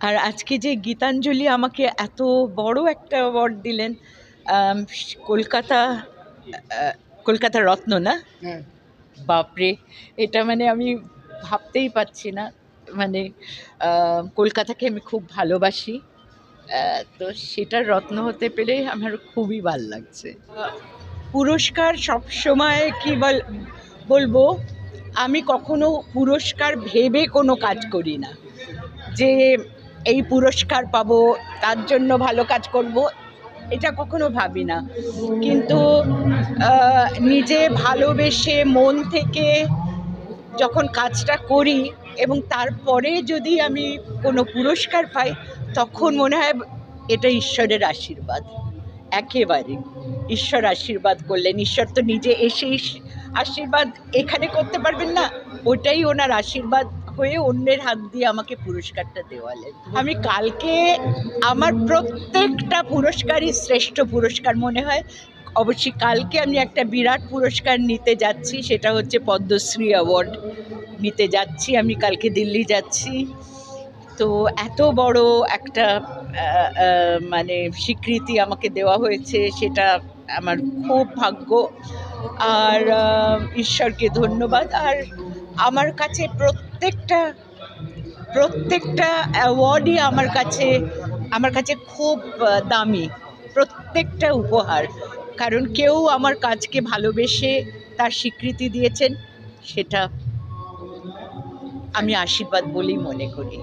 আর আজকে যে গীতাঞ্জলি আমাকে এত বড় একটা অ্যাওয়ার্ড দিলেন, আম, কলকাতা কলকাতা রত্ন না, হ্যাঁ, বাপরে! এটা মানে আমি ভাবতেই পারছি না। মানে কলকাতাকে আমি খুব ভালোবাসি। তো সেটার রত্ন হতে পেরে আমার খুবই ভাল লাগছে। পুরস্কার সবসময় বলবো, আমি কখনো পুরস্কার ভেবে কোনো কাজ করি না যে এই পুরস্কার পাবো, তার জন্য ভালো কাজ করব, এটা কখনো ভাবি না। কিন্তু নিজে ভালোবেসে মন থেকে যখন কাজটা করি এবং তারপরে যদি আমি কোনো পুরস্কার পাই, তখন মনে হয় এটা ঈশ্বরের আশীর্বাদ। একেবারে ঈশ্বর আশীর্বাদ করলেন। ঈশ্বর তো নিজে এসেই আশীর্বাদ এখানে করতে পারবেন না, ওটাই ওনার আশীর্বাদ হয়ে অন্যের হাত দিয়ে আমাকে পুরস্কারটা দেওয়ালেন। আমি কালকে আমার প্রত্যেকটা পুরস্কারই শ্রেষ্ঠ পুরস্কার মনে হয়। অবশ্যই কালকে আমি একটা বিরাট পুরস্কার নিতে যাচ্ছি, সেটা হচ্ছে পদ্মশ্রী অ্যাওয়ার্ড নিতে যাচ্ছি। আমি কালকে দিল্লি যাচ্ছি। তো এত বড় একটা মানে স্বীকৃতি আমাকে দেওয়া হয়েছে, সেটা আমার খুব ভাগ্য। আর ঈশ্বরকে ধন্যবাদ। আর আমার কাছে প্রত্যেকটা অ্যাওয়ার্ডই আমার কাছে খুব দামি। প্রত্যেকটা উপহার, কারণ কেউ আমার কাজকে ভালোবেসে তার স্বীকৃতি দিয়েছেন, সেটা আমি আশীর্বাদ বলেই মনে করি।